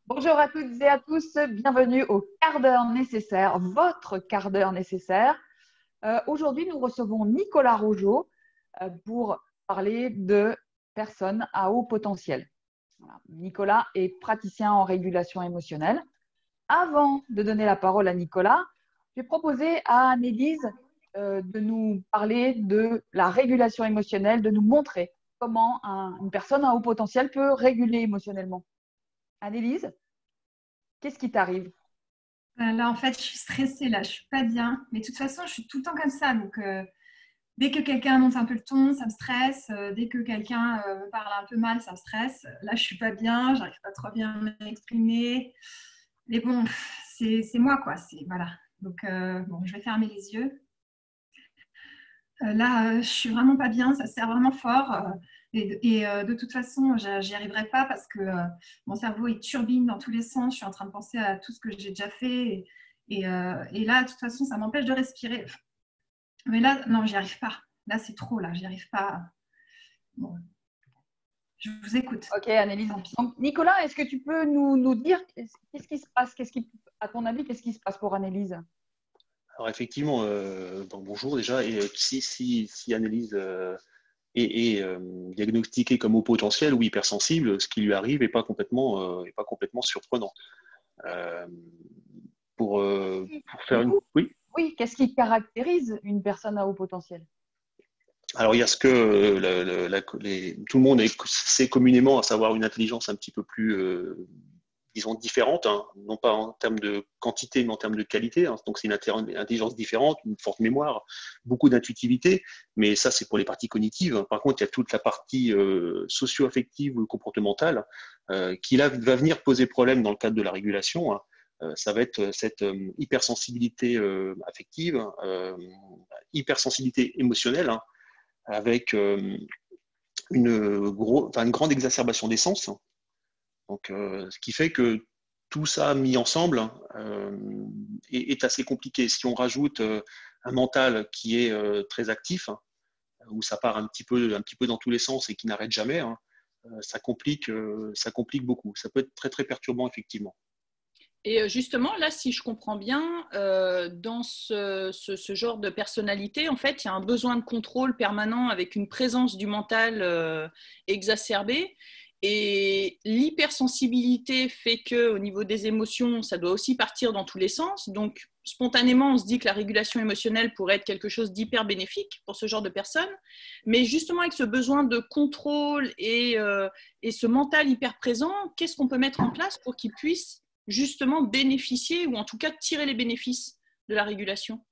Bonjour à toutes et à tous, bienvenue au quart d'heure nécessaire, votre quart d'heure nécessaire. Aujourd'hui, nous recevons Nicolas Rogeau pour parler de personnes à haut potentiel. Voilà. Nicolas est praticien en régulation émotionnelle. Avant de donner la parole à Nicolas, je vais proposer à Annelise de nous parler de la régulation émotionnelle, de nous montrer comment une personne à haut potentiel peut réguler émotionnellement. Annelise, qu'est-ce qui t'arrive? Là, en fait, je suis stressée, là, je suis pas bien. Mais de toute façon, je suis tout le temps comme ça. Donc, dès que quelqu'un monte un peu le ton, ça me stresse. Dès que quelqu'un me parle un peu mal, ça me stresse. Là, je suis pas bien, j'arrive pas trop bien à m'exprimer. Mais bon, c'est moi, quoi. Voilà. Donc, bon, je vais fermer les yeux. Là, je suis vraiment pas bien, ça sert vraiment fort. De toute façon, j'y arriverai pas parce que mon cerveau il turbine dans tous les sens. Je suis en train de penser à tout ce que j'ai déjà fait. Et là, de toute façon, ça m'empêche de respirer. Mais là, non, j'y arrive pas. Là, c'est trop, là, j'y arrive pas. Bon, je vous écoute. Ok, Annelise. Tant pis. Donc, Nicolas, est-ce que tu peux nous dire qu'est-ce qui se passe? À ton avis, qu'est-ce qui se passe pour Annelise? Alors effectivement, bonjour déjà, et si Annelise est diagnostiquée comme haut potentiel ou hypersensible, ce qui lui arrive n'est pas complètement surprenant. Euh, pour faire Du une... coup, Oui. oui, qu'est-ce qui caractérise une personne à haut potentiel? Alors il y a ce que tout le monde sait communément, à savoir une intelligence un petit peu plus disons, différentes, hein, non pas en termes de quantité, mais en termes de qualité. Hein. Donc, c'est une intelligence différente, une forte mémoire, beaucoup d'intuitivité, mais ça, c'est pour les parties cognitives. Par contre, il y a toute la partie socio-affective ou comportementale qui là, va venir poser problème dans le cadre de la régulation. Hein. Ça va être cette hypersensibilité affective, hypersensibilité émotionnelle, hein, avec une grande exacerbation des sens. Donc, ce qui fait que tout ça mis ensemble est assez compliqué. Si on rajoute un mental qui est très actif, où ça part un petit peu dans tous les sens et qui n'arrête jamais, hein, ça complique beaucoup. Ça peut être très très perturbant effectivement. Et justement, là, si je comprends bien, dans ce genre de personnalité, en fait, il y a un besoin de contrôle permanent avec une présence du mental exacerbée. Et l'hypersensibilité fait qu'au niveau des émotions, ça doit aussi partir dans tous les sens. Donc, spontanément, on se dit que la régulation émotionnelle pourrait être quelque chose d'hyper bénéfique pour ce genre de personnes. Mais justement, avec ce besoin de contrôle et ce mental hyper présent, qu'est-ce qu'on peut mettre en place pour qu'ils puissent justement bénéficier ou en tout cas tirer les bénéfices de la régulation?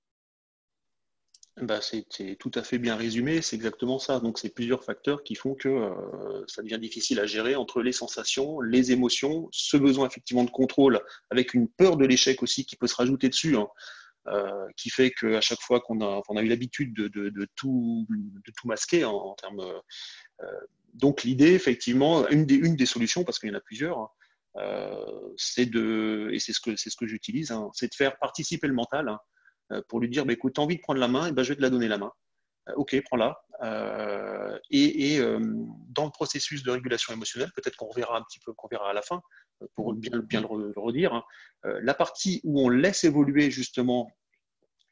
Bah, c'est tout à fait bien résumé, c'est exactement ça. Donc, c'est plusieurs facteurs qui font que ça devient difficile à gérer entre les sensations, les émotions, ce besoin effectivement de contrôle, avec une peur de l'échec aussi qui peut se rajouter dessus, hein, qui fait qu'à chaque fois qu'on a eu l'habitude de tout masquer en termes. Donc, l'idée, effectivement, une des solutions, parce qu'il y en a plusieurs, hein, et c'est ce que j'utilise, hein, c'est de faire participer le mental, hein, pour lui dire, bah, écoute, tu as envie de prendre la main, et ben, je vais te la donner la main. Ok, prends-la. Dans le processus de régulation émotionnelle, peut-être qu'on reverra un petit peu, qu'on verra à la fin, pour bien le redire, hein, la partie où on laisse évoluer justement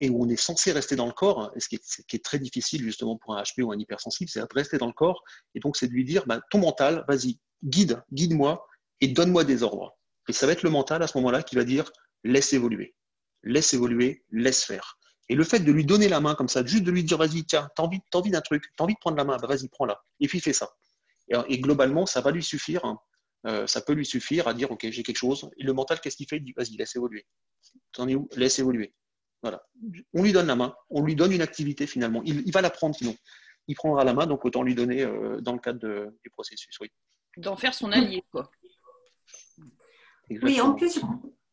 et où on est censé rester dans le corps, et ce qui est très difficile justement pour un HP ou un hypersensible, c'est de rester dans le corps, et donc c'est de lui dire, bah, ton mental, vas-y, guide-moi, et donne-moi des ordres. Et ça va être le mental à ce moment-là qui va dire, laisse évoluer, laisse faire. Et le fait de lui donner la main comme ça, juste de lui dire, vas-y, tiens, t'as envie d'un truc, t'as envie de prendre la main, bah, vas-y, prends-la, et puis fais ça. Et globalement, ça va lui suffire, hein, ça peut lui suffire à dire, ok, j'ai quelque chose, et le mental, qu'est-ce qu'il fait? Il dit, vas-y, laisse évoluer. T'en es où? Laisse évoluer. Voilà. On lui donne la main, on lui donne une activité finalement. Il va la prendre sinon. Il prendra la main, donc autant lui donner dans le cadre du processus. Oui, D'en faire son allié, quoi. Oui, en exactement. plus,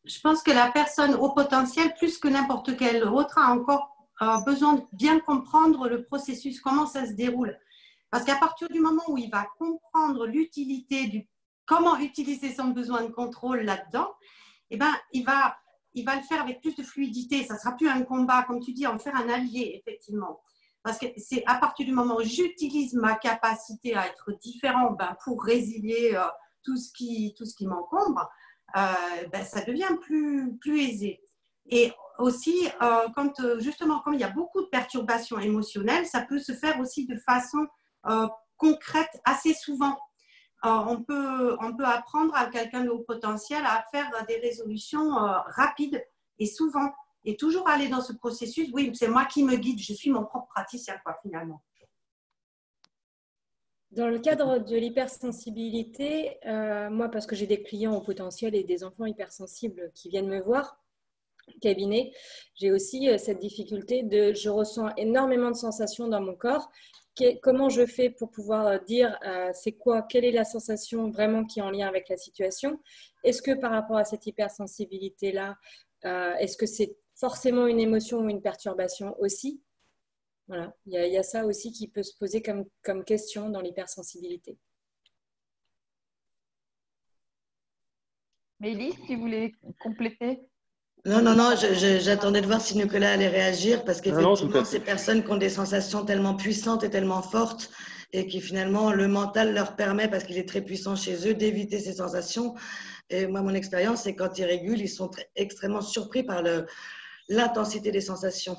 je pense que la personne au potentiel, plus que n'importe quelle autre, a encore besoin de bien comprendre le processus, comment ça se déroule. Parce qu'à partir du moment où il va comprendre l'utilité comment utiliser son besoin de contrôle là-dedans, eh ben, il va le faire avec plus de fluidité. Ça ne sera plus un combat, comme tu dis, en faire un allié, effectivement. Parce que c'est à partir du moment où j'utilise ma capacité à être différent, ben, pour résilier tout ce qui m'encombre, ça devient plus aisé. Et aussi, justement, quand il y a beaucoup de perturbations émotionnelles, ça peut se faire aussi de façon concrète assez souvent. On peut apprendre à quelqu'un de haut potentiel à faire des résolutions rapides et souvent. Et toujours aller dans ce processus, oui, c'est moi qui me guide, je suis mon propre praticien, quoi, finalement. Dans le cadre de l'hypersensibilité, moi, parce que j'ai des clients au potentiel et des enfants hypersensibles qui viennent me voir au cabinet, j'ai aussi cette difficulté je ressens énormément de sensations dans mon corps. Comment je fais pour pouvoir dire quelle est la sensation vraiment qui est en lien avec la situation? Est-ce que par rapport à cette hypersensibilité-là, est-ce que c'est forcément une émotion ou une perturbation aussi? Voilà, il y a ça aussi qui peut se poser comme question dans l'hypersensibilité. Mélis, tu voulais compléter? Non, j'attendais de voir si Nicolas allait réagir parce qu'effectivement, ces personnes qui ont des sensations tellement puissantes et tellement fortes et qui finalement, le mental leur permet, parce qu'il est très puissant chez eux, d'éviter ces sensations. Et moi, mon expérience, c'est quand ils régulent, ils sont extrêmement surpris par l'intensité des sensations.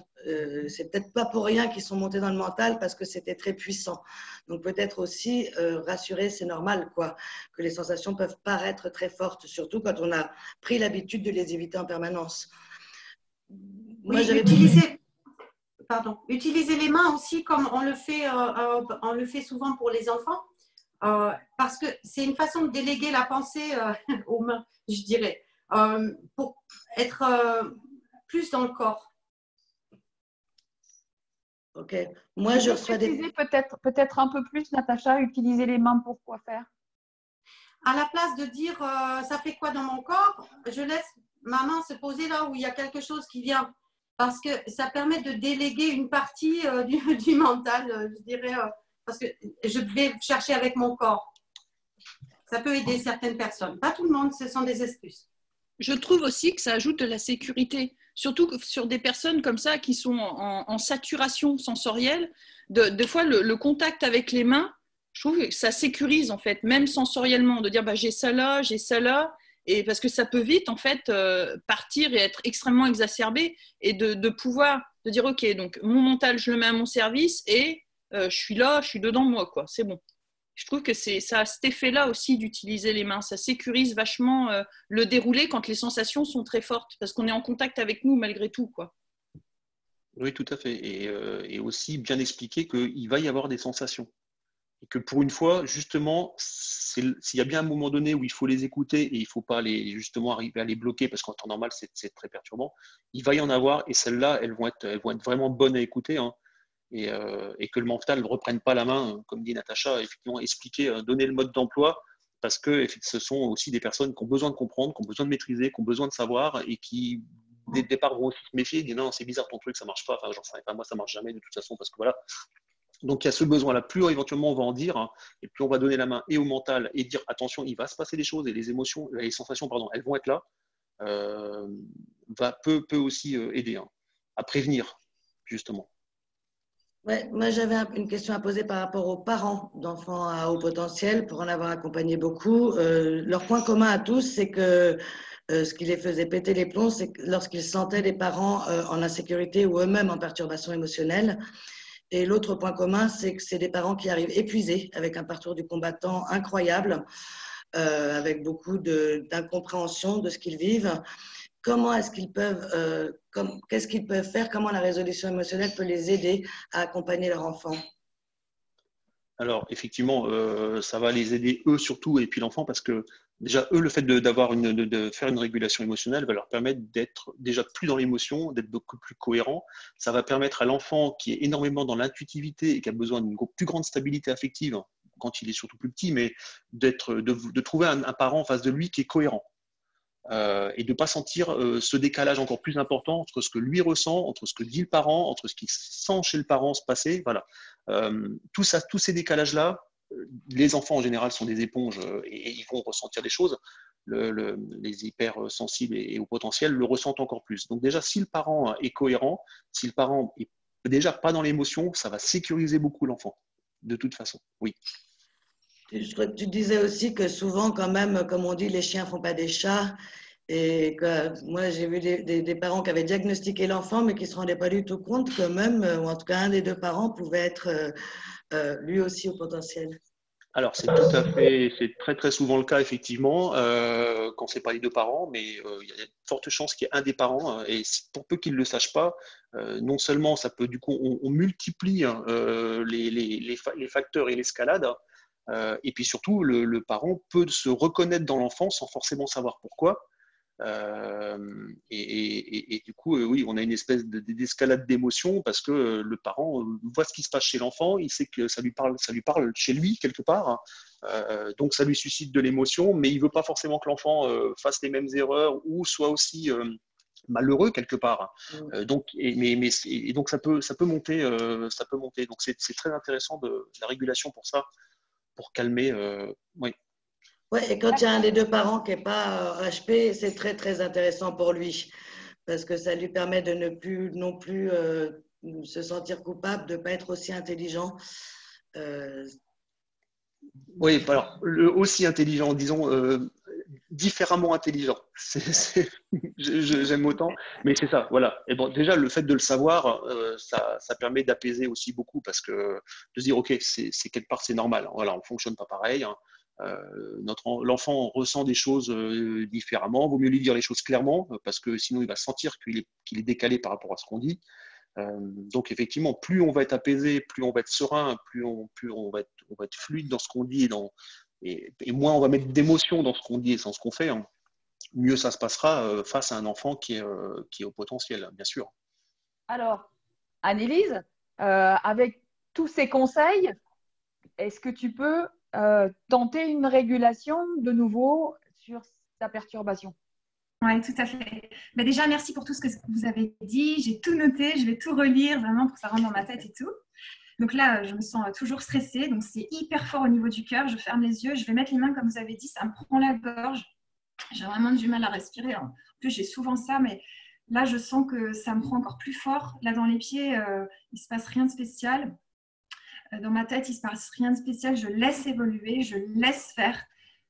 C'est peut-être pas pour rien qu'ils sont montés dans le mental parce que c'était très puissant. Donc peut-être aussi rassurer, c'est normal quoi, que les sensations peuvent paraître très fortes, surtout quand on a pris l'habitude de les éviter en permanence. Oui, utiliser les mains aussi comme on le fait souvent pour les enfants, parce que c'est une façon de déléguer la pensée aux mains, je dirais, pour être plus dans le corps. Ok. Moi, je reçois peut-être un peu plus, Natacha, utiliser les mains pour quoi faire? À la place de dire ça fait quoi dans mon corps, je laisse ma main se poser là où il y a quelque chose qui vient. Parce que ça permet de déléguer une partie du mental, je dirais, parce que je vais chercher avec mon corps. Ça peut aider certaines personnes. Pas tout le monde, ce sont des astuces. Je trouve aussi que ça ajoute de la sécurité, surtout sur des personnes comme ça qui sont en saturation sensorielle. Des fois, le contact avec les mains, je trouve que ça sécurise en fait, même sensoriellement, de dire j'ai ça là, et parce que ça peut vite en fait partir et être extrêmement exacerbé, et de pouvoir de dire ok, donc mon mental, je le mets à mon service et je suis là, je suis dedans moi, quoi, c'est bon. Je trouve que ça a cet effet-là aussi d'utiliser les mains. Ça sécurise vachement le déroulé quand les sensations sont très fortes, parce qu'on est en contact avec nous malgré tout, quoi. Oui, tout à fait. Et aussi bien expliquer qu'il va y avoir des sensations. Et que pour une fois, justement, s'il y a bien un moment donné où il faut les écouter et il ne faut pas justement arriver à les bloquer, parce qu'en temps normal, c'est très perturbant, il va y en avoir, et celles-là, elles vont être vraiment bonnes à écouter, hein. Et que le mental ne reprenne pas la main, comme dit Natacha, effectivement, expliquer, donner le mode d'emploi, parce que ce sont aussi des personnes qui ont besoin de comprendre, qui ont besoin de maîtriser, qui ont besoin de savoir, et qui, dès le départ, vont aussi se méfier, disent non, c'est bizarre ton truc, ça ne marche pas, enfin, j'en sais pas, moi, ça ne marche jamais de toute façon, parce que voilà. Donc, il y a ce besoin-là. Plus éventuellement on va en dire, hein, et plus on va donner la main et au mental, et dire attention, il va se passer des choses, et les émotions, les sensations, pardon, elles vont être là, peut aussi aider à prévenir, justement. Ouais, moi, j'avais une question à poser par rapport aux parents d'enfants à haut potentiel, pour en avoir accompagné beaucoup. Leur point commun à tous, c'est que ce qui les faisait péter les plombs, c'est que lorsqu'ils sentaient des parents en insécurité ou eux-mêmes en perturbation émotionnelle. Et l'autre point commun, c'est que c'est des parents qui arrivent épuisés, avec un parcours du combattant incroyable, avec beaucoup d'incompréhension de ce qu'ils vivent. Comment est-ce qu'ils peuvent, qu'est-ce qu'ils peuvent faire? Comment la résolution émotionnelle peut les aider à accompagner leur enfant? Alors, effectivement, ça va les aider eux surtout, et puis l'enfant, parce que déjà, eux, le fait de faire une régulation émotionnelle va leur permettre d'être déjà plus dans l'émotion, d'être beaucoup plus cohérent. Ça va permettre à l'enfant qui est énormément dans l'intuitivité et qui a besoin d'une plus grande stabilité affective, quand il est surtout plus petit, mais de trouver un parent en face de lui qui est cohérent. Et de ne pas sentir ce décalage encore plus important entre ce que lui ressent, entre ce que dit le parent, entre ce qu'il sent chez le parent se passer. Voilà. Tous ces décalages-là, les enfants en général sont des éponges et ils vont ressentir des choses. Les hypersensibles et au potentiel le ressentent encore plus. Donc déjà, si le parent est cohérent, si le parent est déjà pas dans l'émotion, ça va sécuriser beaucoup l'enfant, de toute façon. Oui. Je crois que tu disais aussi que souvent, quand même, comme on dit, les chiens font pas des chats. Et que, moi, j'ai vu des parents qui avaient diagnostiqué l'enfant, mais qui ne se rendaient pas du tout compte que même, ou en tout cas un des deux parents pouvait être lui aussi au potentiel. Alors, c'est tout à fait, c'est très très souvent le cas effectivement quand c'est pas les deux parents, mais il y a de fortes chances qu'il y ait un des parents et pour peu qu'ils ne le sachent pas, non seulement ça peut du coup on multiplie les facteurs et l'escalade, et puis surtout le parent peut se reconnaître dans l'enfant sans forcément savoir pourquoi. Et du coup, oui, on a une espèce d'escalade d'émotions parce que le parent voit ce qui se passe chez l'enfant, il sait que ça lui parle chez lui quelque part, donc ça lui suscite de l'émotion, mais il veut pas forcément que l'enfant fasse les mêmes erreurs ou soit aussi malheureux quelque part. Donc, et donc ça peut monter, ça peut monter. Donc c'est très intéressant de la régulation pour ça, pour calmer. Oui. Ouais, et quand il y a un des deux parents qui n'est pas HP, c'est très, très intéressant pour lui parce que ça lui permet de ne plus non plus se sentir coupable, de ne pas être aussi intelligent. Oui, alors, aussi intelligent, disons, différemment intelligent. J'aime autant, mais c'est ça, voilà. Et bon, déjà, le fait de le savoir, ça permet d'apaiser aussi beaucoup parce que de se dire, OK, c'est quelque part, c'est normal. Voilà, on ne fonctionne pas pareil. Hein. L'enfant ressent des choses différemment. Il vaut mieux lui dire les choses clairement parce que sinon il va sentir qu'il est décalé par rapport à ce qu'on dit. Donc effectivement, plus on va être apaisé, plus on va être serein, plus on va être fluide dans ce qu'on dit et moins on va mettre d'émotion dans ce qu'on dit et dans ce qu'on fait, hein, mieux ça se passera face à un enfant qui est au potentiel, bien sûr. Alors, Annelise, avec tous ces conseils, est-ce que tu peux tenter une régulation de nouveau sur ta perturbation? Oui, tout à fait. Mais déjà, merci pour tout ce que vous avez dit. J'ai tout noté, je vais tout relire vraiment pour que ça rentre dans ma tête et tout. Donc là, je me sens toujours stressée. Donc c'est hyper fort au niveau du cœur. Je ferme les yeux, je vais mettre les mains comme vous avez dit. Ça me prend la gorge. J'ai vraiment du mal à respirer. En plus, j'ai souvent ça, mais là, je sens que ça me prend encore plus fort. Là, dans les pieds, il ne se passe rien de spécial. Dans ma tête, il ne se passe rien de spécial. Je laisse évoluer, je laisse faire.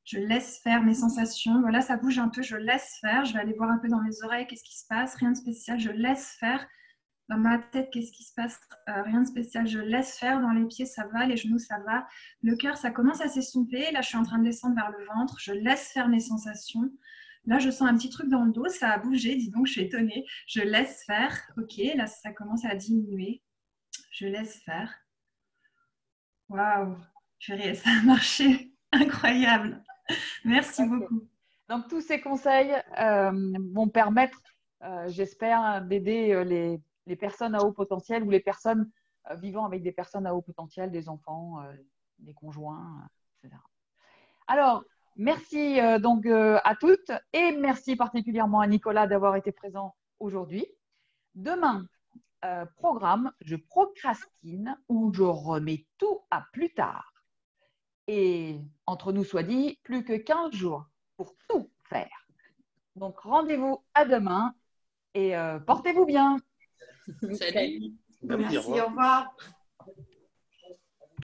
Je laisse faire mes sensations. Voilà, ça bouge un peu, je laisse faire. Je vais aller voir un peu dans mes oreilles, qu'est-ce qui se passe. Rien de spécial, je laisse faire. Dans ma tête, qu'est-ce qui se passe? Rien de spécial, je laisse faire. Dans les pieds, ça va. Les genoux, ça va. Le cœur, ça commence à s'estomper. Là, je suis en train de descendre vers le ventre. Je laisse faire mes sensations. Là, je sens un petit truc dans le dos. Ça a bougé. Dis donc, je suis étonnée. Je laisse faire. OK, là, ça commence à diminuer. Je laisse faire. Waouh, ça a marché. Incroyable. Merci beaucoup. Donc, tous ces conseils vont permettre, j'espère, d'aider les personnes à haut potentiel ou les personnes vivant avec des personnes à haut potentiel, des enfants, des conjoints, etc. Alors, merci donc à toutes et merci particulièrement à Nicolas d'avoir été présent aujourd'hui. Demain, programme, je procrastine ou je remets tout à plus tard. Et entre nous soit dit, plus que 15 jours pour tout faire. Donc, rendez-vous à demain et portez-vous bien. Salut. Merci, au revoir.